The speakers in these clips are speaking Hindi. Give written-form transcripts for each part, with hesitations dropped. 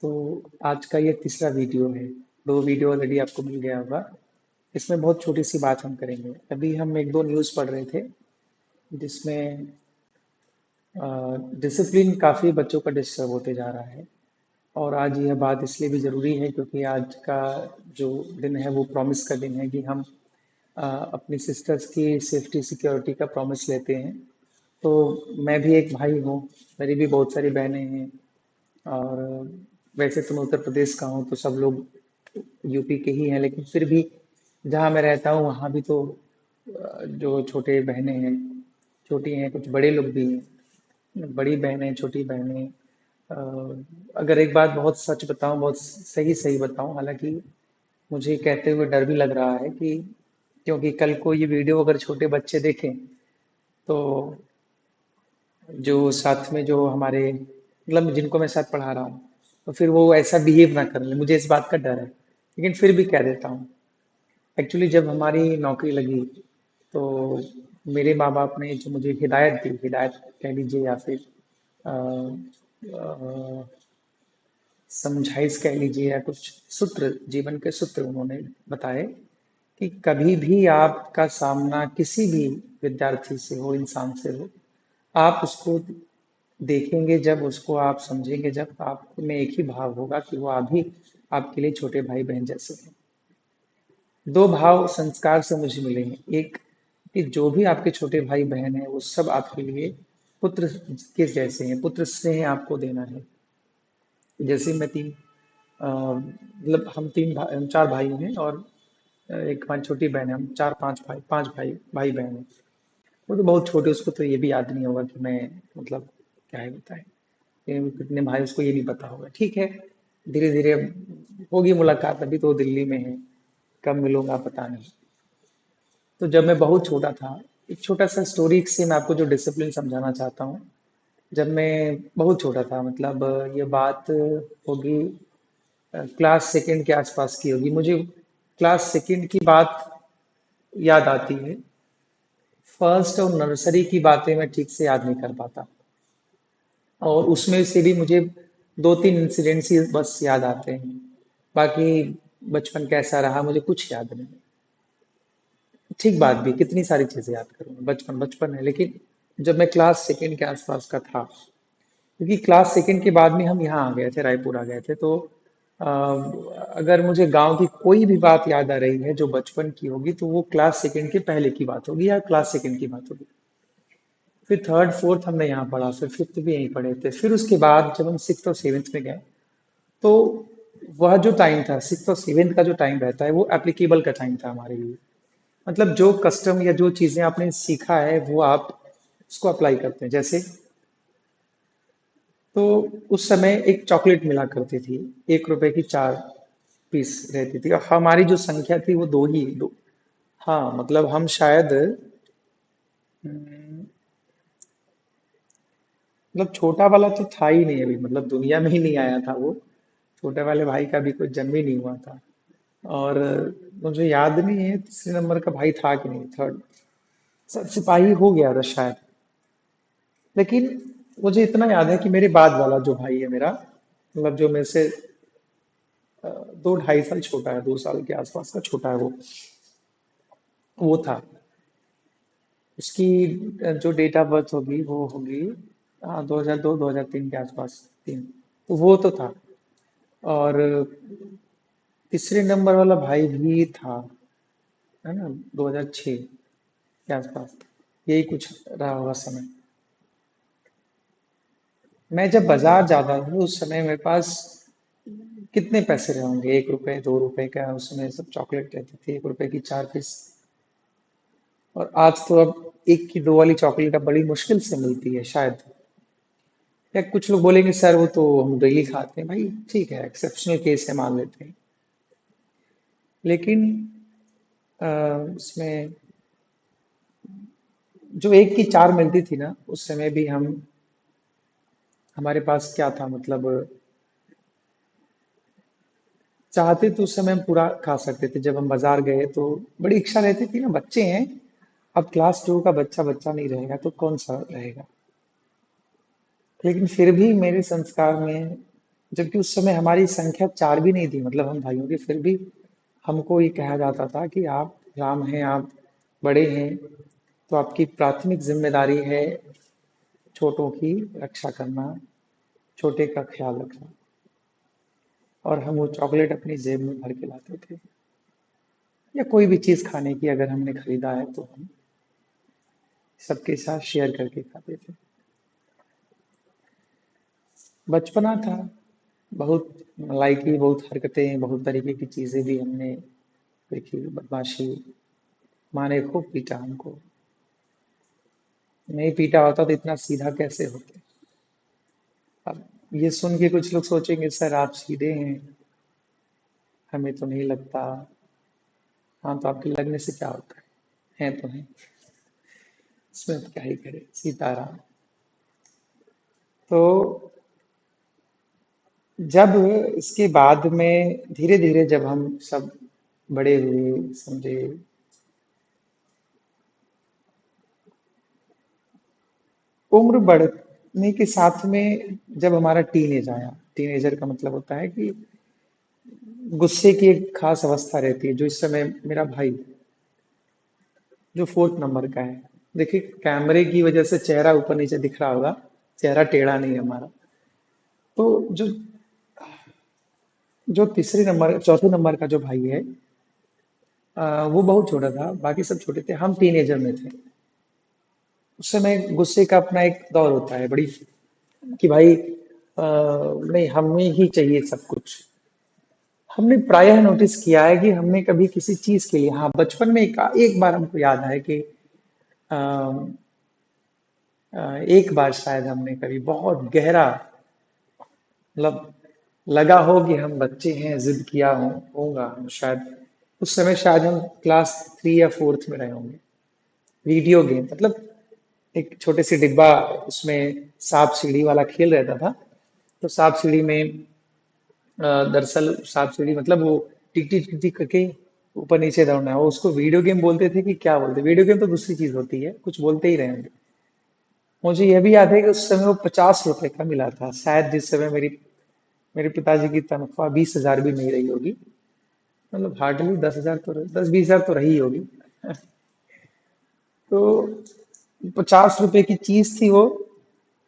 तो आज का ये तीसरा वीडियो है। दो वीडियो ऑलरेडी आपको मिल गया होगा। इसमें बहुत छोटी सी बात हम करेंगे। अभी हम एक दो न्यूज़ पढ़ रहे थे जिसमें डिसिप्लिन काफ़ी बच्चों का डिस्टर्ब होते जा रहा है। और आज यह बात इसलिए भी ज़रूरी है क्योंकि आज का जो दिन है वो प्रॉमिस का दिन है कि हम अपनी सिस्टर्स की सेफ्टी सिक्योरिटी का प्रॉमिस लेते हैं। तो मैं भी एक भाई हूँ, मेरी भी बहुत सारी बहनें हैं। और वैसे तो मैं उत्तर प्रदेश का हूँ तो सब लोग यूपी के ही हैं, लेकिन फिर भी जहाँ मैं रहता हूँ वहाँ भी तो जो छोटे बहनें हैं, छोटी हैं, कुछ बड़े लोग भी हैं, बड़ी बहनें, छोटी बहनें। अगर एक बात बहुत सच बताऊं, बहुत सही सही बताऊं, हालांकि मुझे कहते हुए डर भी लग रहा है कि क्योंकि कल को ये वीडियो अगर छोटे बच्चे देखें तो जो साथ में जो हमारे मतलब जिनको मैं साथ पढ़ा रहा हूँ तो फिर वो ऐसा बिहेव ना कर ले, मुझे इस बात का डर है। लेकिन फिर भी कह देता हूँ। एक्चुअली जब हमारी नौकरी लगी तो मेरे माँ बाप ने जो मुझे हिदायत दी, हिदायत कह लीजिए या फिर अ, अ, समझाइश कह लीजिए या कुछ सूत्र, जीवन के सूत्र उन्होंने बताए कि कभी भी आपका सामना किसी भी विद्यार्थी से हो, इंसान से हो, आप उसको देखेंगे जब, उसको आप समझेंगे जब, आप में एक ही भाव होगा कि वो अभी आपके लिए छोटे भाई बहन जैसे हैं। दो भाव संस्कार से मुझे मिले हैं। एक कि जो भी आपके छोटे भाई बहन हैं वो सब आपके लिए पुत्र के जैसे हैं, पुत्र स्नेह आपको देना है। जैसे मैं मतलब हम चार भाई हैं और एक हमारी छोटी बहन है। हम चार पांच भाई बहन हैं। वो तो बहुत छोटे, उसको तो ये भी याद नहीं होगा कि मैं मतलब क्या है बताएं कितने भाई, उसको ये नहीं पता होगा। ठीक है, धीरे धीरे होगी मुलाकात। अभी तो वो दिल्ली में है, कब मिलूंगा पता नहीं। तो जब मैं बहुत छोटा था, एक छोटा सा स्टोरी से मैं आपको जो डिसिप्लिन समझाना चाहता हूँ। जब मैं बहुत छोटा था, मतलब ये बात होगी क्लास सेकंड के आसपास की होगी। मुझे क्लास सेकंड की बात याद आती है। फर्स्ट और नर्सरी की बातें मैं ठीक से याद नहीं कर पाता, और उसमें से भी मुझे दो तीन इंसिडेंट्स ही बस याद आते हैं। बाकी बचपन कैसा रहा मुझे कुछ याद नहीं। ठीक बात भी, कितनी सारी चीजें याद करूंगा, बचपन बचपन है। लेकिन जब मैं क्लास सेकंड के आसपास का था, क्योंकि क्लास सेकंड के बाद में हम यहाँ आ गए थे, रायपुर आ गए थे, तो अगर मुझे गांव की कोई भी बात याद आ रही है जो बचपन की होगी तो वो क्लास सेकंड के पहले की बात होगी या क्लास सेकंड की बात होगी। फिर थर्ड फोर्थ हमने यहाँ पढ़ा, फिर फिफ्थ भी यहीं पढ़े थे। फिर उसके बाद जब हम सिक्स और सेवेंथ में गए तो वह जो टाइम था, सिक्स और सेवेंथ का जो टाइम रहता है वो एप्लीकेबल का टाइम था हमारे लिए। मतलब जो कस्टम या जो चीजें आपने सीखा है वो आप उसको अप्लाई करते हैं। जैसे तो उस समय एक चॉकलेट मिला करती थी, 1 रुपए की 4 पीस रहती थी, और हमारी जो संख्या थी वो दो। हाँ, मतलब हम शायद मतलब छोटा वाला तो था ही नहीं अभी, मतलब दुनिया में ही नहीं आया था वो। छोटे वाले भाई का भी कोई जन्म ही नहीं हुआ था। और मुझे याद नहीं है तीसरे नंबर का भाई था कि नहीं, थर्ड सिपाही हो गया था शायद। लेकिन मुझे इतना याद है कि मेरे बाद वाला जो भाई है मेरा, मतलब जो मेरे से 2 ढाई साल छोटा है, 2 साल के आसपास का छोटा है वो था। उसकी जो डेट ऑफ बर्थ होगी वो होगी 2002 2003 के आसपास, तीन। तो वो तो था। और तीसरे नंबर वाला भाई भी था, है ना, 2006 के आसपास। यही कुछ रहा होगा समय। मैं जब बाजार जाता था उस समय मेरे पास कितने पैसे रहे होंगे, 1 रुपए 2 रुपए का उसमें सब चॉकलेट रहती थी, 1 रुपए की 4 पीस। और आज तो अब एक की दो वाली चॉकलेट अब बड़ी मुश्किल से मिलती है शायद। या कुछ लोग बोलेंगे सर वो तो हम डेली खाते हैं, भाई ठीक है, एक्सेप्शनल केस है, मान लेते हैं। लेकिन उसमें जो एक की चार मिलती थी ना, उस समय भी हम, हमारे पास क्या था, मतलब चाहते तो उस समय हम पूरा खा सकते थे। जब हम बाजार गए तो बड़ी इच्छा रहती थी ना, बच्चे हैं। अब क्लास 2 का बच्चा बच्चा नहीं रहेगा तो कौन सा रहेगा। लेकिन फिर भी मेरे संस्कार में जबकि उस समय हमारी संख्या 4 भी नहीं थी, मतलब हम भाइयों की, फिर भी हमको ये कहा जाता था कि आप राम हैं, आप बड़े हैं, तो आपकी प्राथमिक जिम्मेदारी है छोटों की रक्षा करना, छोटे का ख्याल रखना। और हम वो चॉकलेट अपनी जेब में भर के लाते थे, या कोई भी चीज खाने की अगर हमने खरीदा है तो हम सबके साथ शेयर करके खाते थे। बचपना था, बहुत लाइकी, बहुत हरकतें, बहुत तरीके की चीजें भी हमने देखी, बदमाशी। माँ ने खूब पीटा हमको, नहीं पीटा होता तो इतना सीधा कैसे होते। अब ये सुन के कुछ लोग सोचेंगे सर आप सीधे हैं, हमें तो नहीं लगता। हाँ, तो आपके लगने से क्या होता है तो है, इसमें अब क्या ही करे सीताराम। तो जब इसके बाद में धीरे धीरे जब हम सब बड़े हुए, समझे, उम्र बढ़ने के साथ में जब हमारा टीनेज आया, टीनेजर का मतलब होता है कि गुस्से की एक खास अवस्था रहती है, जो इस समय मेरा भाई जो 4th नंबर का है, देखिए कैमरे की वजह से चेहरा ऊपर नीचे दिख रहा होगा, चेहरा टेढ़ा नहीं है हमारा। तो जो तीसरे नंबर, चौथे नंबर का जो भाई है, वो बहुत छोटा था, बाकी सब छोटे थे, हम टीनेजर में थे। उस समय गुस्से का अपना एक दौर होता है बड़ी, कि भाई नहीं हमें ही चाहिए सब कुछ। हमने प्रायः नोटिस किया है कि हमने कभी किसी चीज के लिए, हाँ बचपन में एक बार हमको याद है कि अ, एक बार शायद हमने कभी बहुत गहरा, मतलब लगा हो कि हम बच्चे हैं, जिद किया होगा हम शायद, उस समय शायद हम क्लास 3 या 4th में रहे होंगे। वीडियो गेम, मतलब एक छोटे से डिब्बा, उसमें सांप सीढ़ी वाला खेल रहता था। तो सांप सीढ़ी में दरअसल सांप सीढ़ी मतलब वो टिक टिक टिक टिक करके ऊपर नीचे दौड़ना है, वो उसको वीडियो गेम बोलते थे कि क्या बोलते, वीडियो गेम तो दूसरी चीज होती है, कुछ बोलते ही रहे होंगे। मुझे यह भी याद है कि उस समय वो 50 रुपए का मिला था शायद, जिस समय मेरी मेरे पिताजी की तनख्वाह 20,000 भी नहीं रही होगी, मतलब हार्डली 10,000 तो 10-20,000 तो रही होगी। तो 50 रुपए की चीज थी वो।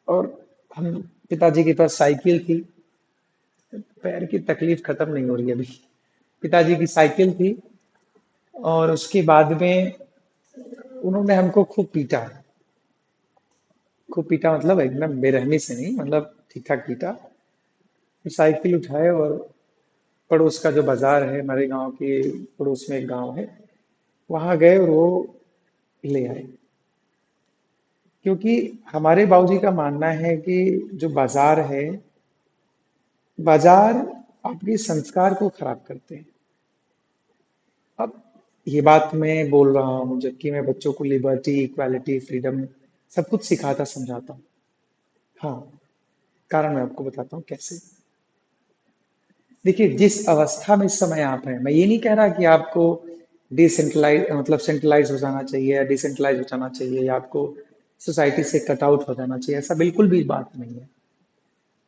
और हम, पिताजी के पास साइकिल थी, पैर की तकलीफ खत्म नहीं हो रही अभी। पिताजी की साइकिल थी, और उसके बाद में उन्होंने हमको खूब पीटा। खूब पीटा मतलब एकदम बेरहमी से नहीं, मतलब ठीक ठाक पीटा। साइकिल उठाए और पड़ोस का जो बाजार है हमारे गांव के पड़ोस में एक गांव है, वहां गए और वो ले आए। क्योंकि हमारे बाबूजी का मानना है कि जो बाजार है, बाजार आपके संस्कार को खराब करते हैं। अब ये बात मैं बोल रहा हूँ जबकि मैं बच्चों को लिबर्टी, इक्वालिटी, फ्रीडम सब कुछ सिखाता समझाता हूँ। हाँ, कारण मैं आपको बताता हूँ कैसे। देखिए जिस अवस्था में इस समय आप हैं, मैं ये नहीं कह रहा कि आपको डिसेंट्रलाइज, मतलब सेंट्रलाइज हो जाना चाहिए या डिसेंट्रलाइज हो जाना चाहिए, या आपको सोसाइटी से कट आउट हो जाना चाहिए, ऐसा बिल्कुल भी बात नहीं है।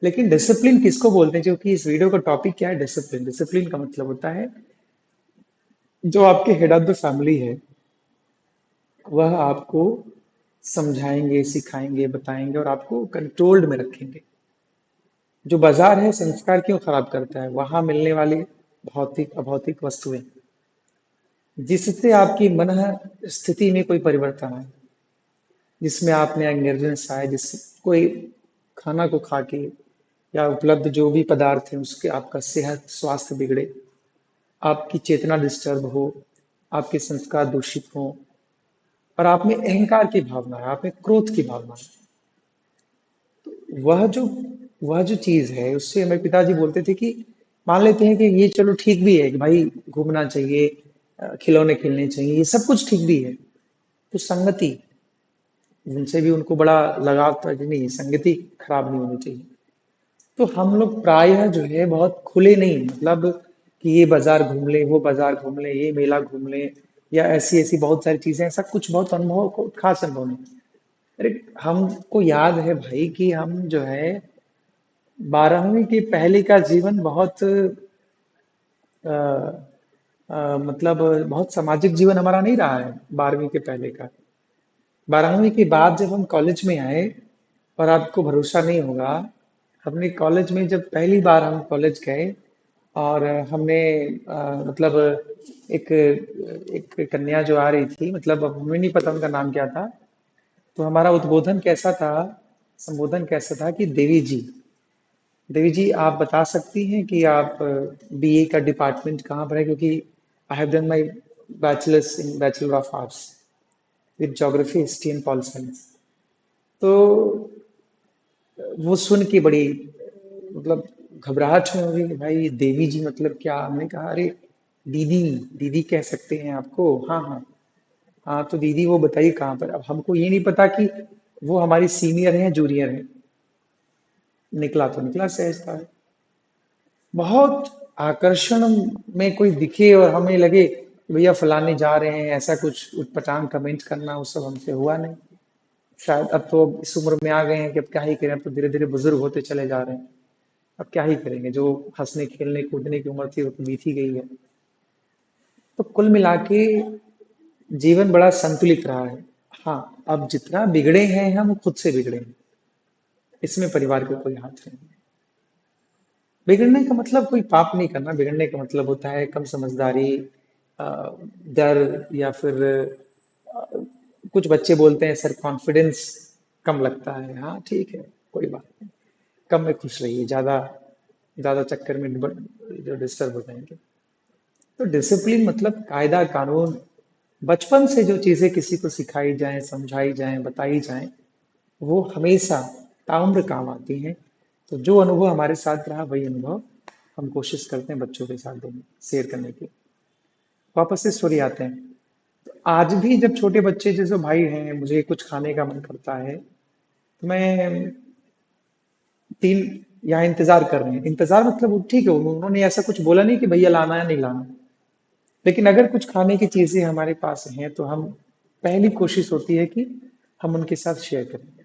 लेकिन डिसिप्लिन किसको बोलते हैं, क्योंकि इस वीडियो का टॉपिक क्या है, डिसिप्लिन। डिसिप्लिन का मतलब होता है जो आपके हेड ऑफ द फैमिली है, वह आपको समझाएंगे, सिखाएंगे, बताएंगे और आपको कंट्रोल्ड में रखेंगे। जो बाजार है संस्कार क्यों खराब करता है, वहां मिलने वाली भौतिक अभौतिक वस्तुएं, जिससे आपकी मन स्थिति में कोई परिवर्तन आए, जिसमें आप में एंगेजमेंट आए, जिस कोई खाना को खा के या उपलब्ध जो भी पदार्थ है उसके आपका सेहत स्वास्थ्य बिगड़े, आपकी चेतना डिस्टर्ब हो, आपके संस्कार दूषित हो, और आप में अहंकार की भावना है, आप में क्रोध की भावना है। वह जो वह जो चीज है, उससे हमारे पिताजी बोलते थे कि मान लेते हैं कि ये चलो ठीक भी है कि भाई घूमना चाहिए, खिलौने खेलने चाहिए, ये सब कुछ ठीक भी है, तो संगति, जिनसे भी उनको बड़ा लगाव था कि नहीं संगति खराब नहीं होनी चाहिए। तो हम लोग प्रायः जो है बहुत खुले नहीं, मतलब कि ये बाजार घूम ले, वो बाजार घूम ले, ये मेला घूम ले, या ऐसी ऐसी बहुत सारी चीजें, ऐसा कुछ बहुत अनुभव को खास अनुभव नहीं। अरे हमको याद है भाई कि हम जो है 12वीं की पहले का जीवन बहुत अ, मतलब बहुत सामाजिक जीवन हमारा नहीं रहा है 12वीं के पहले का। 12वीं के बाद जब हम कॉलेज में आए, और आपको भरोसा नहीं होगा, अपने कॉलेज में जब पहली बार हम कॉलेज गए, और हमने मतलब एक एक कन्या जो आ रही थी, मतलब अब हमें नहीं पता उनका नाम क्या था, तो हमारा उद्बोधन कैसा था, संबोधन कैसा था कि देवी जी, देवी जी आप बता सकती हैं कि आप बीए का डिपार्टमेंट कहाँ पर है, क्योंकि I have done my bachelors in bachelor of arts with geography history and pol science. तो वो सुन के बड़ी मतलब घबराहट में होगी कि भाई देवी जी मतलब क्या। हमने कहा अरे दीदी, दीदी कह सकते हैं आपको, हाँ हाँ। हाँ तो दीदी वो बताइए कहाँ पर। अब हमको ये नहीं पता कि वो हमारी सीनियर है जूनियर है। निकला तो निकला सहज था। बहुत आकर्षण में कोई दिखे और हमें लगे कि भैया फलाने जा रहे हैं, ऐसा कुछ उटपटांग कमेंट करना, वो सब हमसे हुआ नहीं। शायद अब तो इस उम्र में आ गए हैं कि अब क्या ही करें, अब तो धीरे धीरे बुजुर्ग होते चले जा रहे हैं। अब क्या ही करेंगे, जो हंसने खेलने कूदने की उम्र थी वो तो बीत ही गई है। तो कुल मिला के जीवन बड़ा संतुलित रहा है। हाँ, अब जितना बिगड़े हैं हम, वो खुद से बिगड़े हैं। इसमें परिवार का कोई हाथ नहीं। बिगड़ने का मतलब कोई पाप नहीं करना, बिगड़ने का मतलब होता है कम समझदारी, अ, डर, या फिर कुछ बच्चे बोलते हैं सर कॉन्फिडेंस कम लगता है। हाँ ठीक है, कोई बात नहीं, कम में खुश रहिए, ज्यादा ज्यादा चक्कर में जो डिस्टर्ब हो जाएंगे। तो डिसिप्लिन मतलब कायदा कानून, बचपन से जो चीजें किसी को सिखाई जाएं, समझाई जाएं, बताई जाएं, वो हमेशा ताउम्र काम आती हैं। तो जो अनुभव हमारे साथ रहा वही अनुभव हम कोशिश करते हैं बच्चों के साथ देने, शेयर करने की। वापस से स्टोरी आते हैं। आज भी जब छोटे बच्चे जैसे भाई हैं, मुझे कुछ खाने का मन करता है, तो मैं तीन यहाँ इंतजार कर रहे हैं। इंतजार मतलब ठीक है, उन्होंने ऐसा कुछ बोला नहीं कि भैया लाना है नहीं लाना, लेकिन अगर कुछ खाने की चीजें हमारे पास हैं तो हम पहली कोशिश होती है कि हम उनके साथ शेयर करेंगे।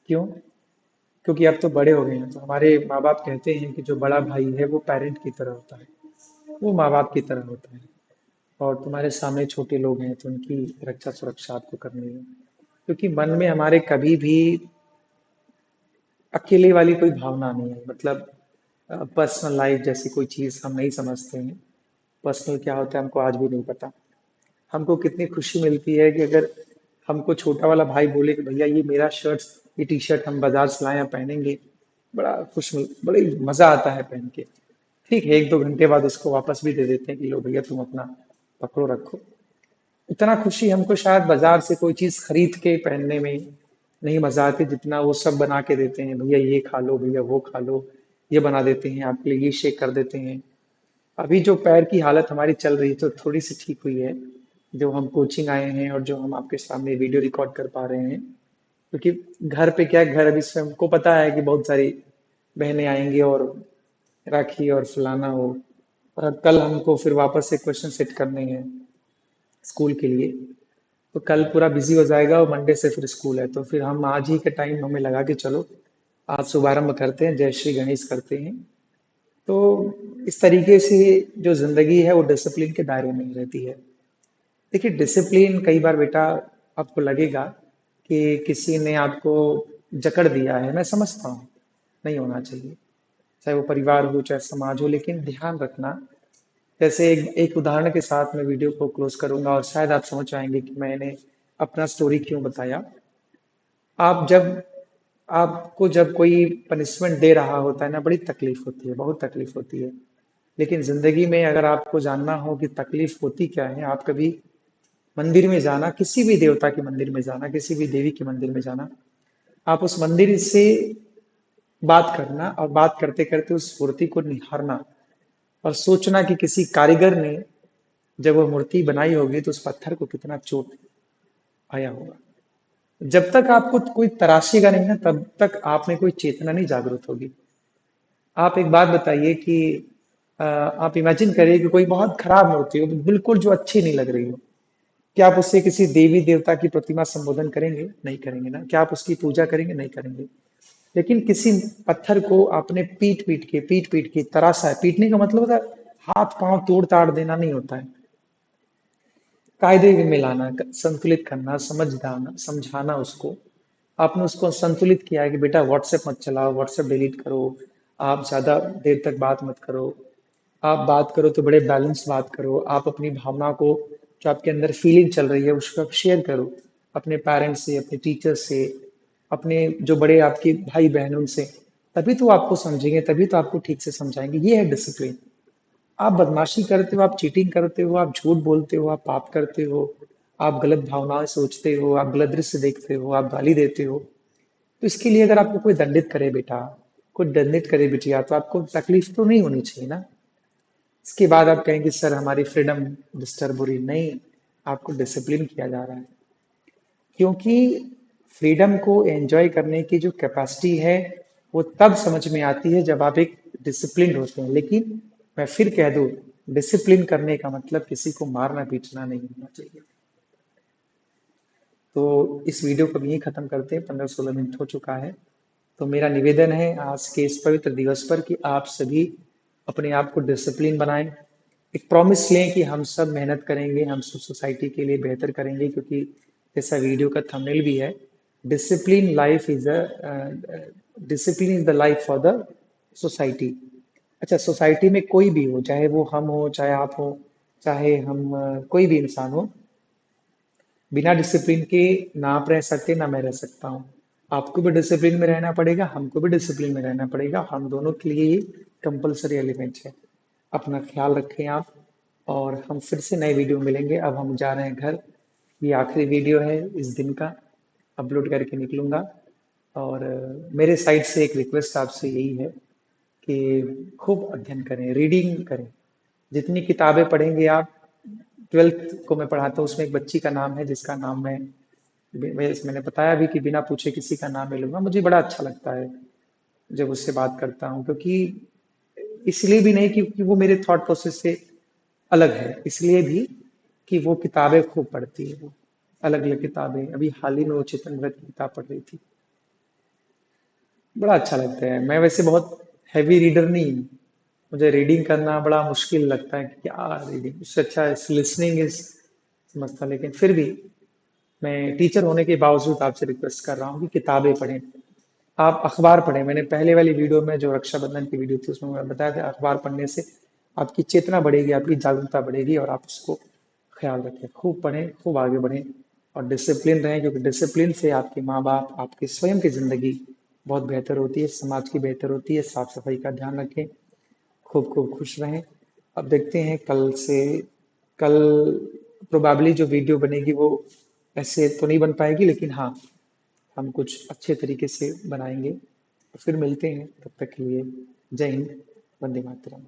क्यों? क्योंकि अब तो बड़े हो गए हैं, तो हमारे माँ बाप कहते हैं कि जो बड़ा भाई है वो पेरेंट की तरह होता है, वो माँ बाप की तरह होता है। और तुम्हारे सामने छोटे लोग हैं तो उनकी रक्षा सुरक्षा आपको करनी है। क्योंकि मन में हमारे कभी भी अकेले वाली कोई भावना नहीं है। मतलब पर्सनल लाइफ जैसी कोई चीज हम नहीं समझते हैं। पर्सनल क्या होता है हमको आज भी नहीं पता। हमको कितनी खुशी मिलती है कि अगर हमको छोटा वाला भाई बोले कि भैया ये मेरा शर्ट, ये टी शर्ट हम बाजार से लाए हैं, पहनेंगे, बड़ा बड़ी मजा आता है पहन के। ठीक है, एक दो घंटे बाद उसको वापस भी दे देते हैं कि लो भैया तुम अपना पकड़ो रखो। इतना खुशी हमको शायद बाजार से कोई चीज खरीद के पहनने में नहीं मजा आती, जितना वो सब बना के देते हैं। भैया ये खा लो, भैया वो खा लो, ये बना देते हैं आपके लिए, ये शेक कर देते हैं। अभी जो पैर की हालत हमारी चल रही है तो थोड़ी सी ठीक हुई है, जो हम कोचिंग आए हैं और जो हम आपके सामने वीडियो रिकॉर्ड कर पा रहे हैं। क्योंकि घर पे क्या है, घर अभी से हमको पता है कि बहुत सारी बहनें आएंगी और राखी और फलाना हो, और कल हमको फिर वापस से क्वेश्चन सेट करने हैं स्कूल के लिए। तो कल पूरा बिजी हो जाएगा और मंडे से फिर स्कूल है, तो फिर हम आज ही के टाइम हमें लगा कि चलो आज शुभारंभ करते हैं, जय श्री गणेश करते हैं। तो इस तरीके से जो जिंदगी है वो डिसिप्लिन के दायरे में ही रहती है। देखिए डिसिप्लिन कई बार बेटा आपको लगेगा कि किसी ने आपको जकड़ दिया है, मैं समझता हूँ नहीं होना चाहिए, चाहे वो परिवार हो चाहे समाज हो, लेकिन ध्यान रखना। जैसे एक उदाहरण के साथ मैं वीडियो को क्लोज करूंगा और शायद आप समझ आएंगे कि मैंने अपना स्टोरी क्यों बताया। आप जब आपको जब कोई पनिशमेंट दे रहा होता है ना, बड़ी तकलीफ होती है, बहुत तकलीफ होती है। लेकिन जिंदगी में अगर आपको जानना हो कि तकलीफ होती क्या है, आप कभी मंदिर में जाना, किसी भी देवता के मंदिर में जाना, किसी भी देवी के मंदिर में जाना, आप उस मंदिर से बात करना और बात करते करते उस मूर्ति को निहारना और सोचना कि किसी कारीगर ने जब वो मूर्ति बनाई होगी तो उस पत्थर को कितना चोट आया होगा। जब तक आपको कोई तराशेगा नहीं ना, तब तक आप में कोई चेतना नहीं जागृत होगी। आप एक बात बताइए कि आप इमेजिन करिए कि कोई बहुत खराब मूर्ति हो, बिल्कुल जो अच्छी नहीं लग रही हो, क्या आप उससे किसी देवी देवता की प्रतिमा संबोधन करेंगे? नहीं करेंगे ना। क्या आप उसकी पूजा करेंगे? नहीं करेंगे। लेकिन किसी पत्थर को आपने पीट पीट के तरासा है। पीटने का मतलब होता है हाथ पांव तोड़ ताड़ देना नहीं होता है, कायदे में लाना, संतुलित करना, समझाना समझाना उसको। आपने उसको संतुलित किया है कि बेटा व्हाट्सएप मत चलाओ, व्हाट्सएप डिलीट करो, आप ज्यादा देर तक बात मत करो, आप बात करो तो बड़े बैलेंस बात करो, आप अपनी भावना को, जो आपके अंदर फीलिंग चल रही है उसको आप शेयर करो अपने पेरेंट्स से, अपने टीचर्स से, अपने जो बड़े आपके भाई बहन उनसे। तभी तो आपको समझेंगे, तभी तो आपको ठीक से समझाएंगे। ये है डिसिप्लिन। आप बदमाशी करते हो, आप चीटिंग करते हो, आप झूठ बोलते हो, आप पाप करते हो, आप गलत भावनाएं सोचते हो, आप गलत दृश्य देखते हो, आप गाली देते हो, तो इसके लिए अगर आपको कोई दंडित करे बेटा, कोई दंडित करे बिटिया, तो आपको तकलीफ तो नहीं होनी चाहिए ना। इसके बाद आप कहेंगे सर हमारी फ्रीडम डिस्टर्ब हो रही, नहीं, आपको डिसिप्लिन किया जा रहा है। क्योंकि फ्रीडम को एंजॉय करने की जो कैपेसिटी है वो तब समझ में आती है जब आप एक डिसिप्लिन होते हैं। लेकिन मैं फिर कह दूं, डिसिप्लिन करने का मतलब किसी को मारना पीटना नहीं होना चाहिए। तो इस वीडियो को यहीं खत्म करते हैं, 15-16 मिनट हो चुका है। तो मेरा निवेदन है आज के इस पवित्र दिवस पर कि आप सभी अपने आप को डिसिप्लिन बनाएं। एक प्रॉमिस लें कि हम सब मेहनत करेंगे, हम सब सोसाइटी के लिए बेहतर करेंगे, क्योंकि जैसा वीडियो का थंबनेल भी है, discipline life is a discipline is the life for the society. अच्छा, सोसाइटी में कोई भी हो, चाहे वो हम हो, चाहे आप हो, चाहे हम कोई भी इंसान हो, बिना डिसिप्लिन के ना आप रह सकते ना मैं रह सकता हूँ। आपको भी डिसिप्लिन में रहना पड़ेगा, हमको भी डिसिप्लिन में रहना पड़ेगा, हम दोनों के लिए ये कंपलसरी एलिमेंट है। अपना ख्याल रखें आप, और हम फिर से नए वीडियो मिलेंगे। अब हम जा रहे हैं घर, ये आखिरी वीडियो है इस दिन का, अपलोड करके निकलूंगा। और मेरे साइड से एक रिक्वेस्ट आपसे यही है कि खूब अध्ययन करें, रीडिंग करें। जितनी किताबें पढ़ेंगे आप, 12th को मैं पढ़ाता हूँ, उसमें एक बच्ची का नाम है जिसका नाम मैंने बताया भी कि बिना पूछे किसी का नाम ले लूंगा। मुझे बड़ा अच्छा लगता है जब उससे बात करता हूँ, क्योंकि इसलिए भी नहीं क्योंकि वो मेरे थॉट प्रोसेस से अलग है, इसलिए भी कि वो किताबें खूब पढ़ती है। वो अलग अलग किताबें, अभी हाल ही में वो चेतन भगत की किताब पढ़ रही थी। बड़ा अच्छा लगता है। मैं वैसे बहुत हैवी रीडर नहीं हूँ, मुझे रीडिंग करना बड़ा मुश्किल लगता है कि क्या रीडिंग, उससे अच्छा लिसनिंग इज समझता। लेकिन फिर भी मैं टीचर होने के बावजूद आपसे रिक्वेस्ट कर रहा हूँ कि किताबें पढ़ें, आप अखबार पढ़ें। मैंने पहले वाली वीडियो में जो रक्षाबंधन की वीडियो थी उसमें मैं बताया था, अखबार पढ़ने से आपकी चेतना बढ़ेगी, आपकी जागरूकता बढ़ेगी, और आप उसको ख्याल रखें। खूब पढ़ें, खूब आगे बढ़ें, और डिसिप्लिन रहें, क्योंकि डिसिप्लिन से आपके माँ बाप, आपकी स्वयं की जिंदगी बहुत बेहतर होती है, समाज की बेहतर होती है। साफ सफाई का ध्यान रखें, खूब खूब खुश रहें। अब देखते हैं कल से, कल प्रोबेबली जो वीडियो बनेगी वो ऐसे तो नहीं बन पाएगी, लेकिन हाँ, हम कुछ अच्छे तरीके से बनाएंगे। तो फिर मिलते हैं, तब तक के लिए जय हिंद, वंदे मातरम।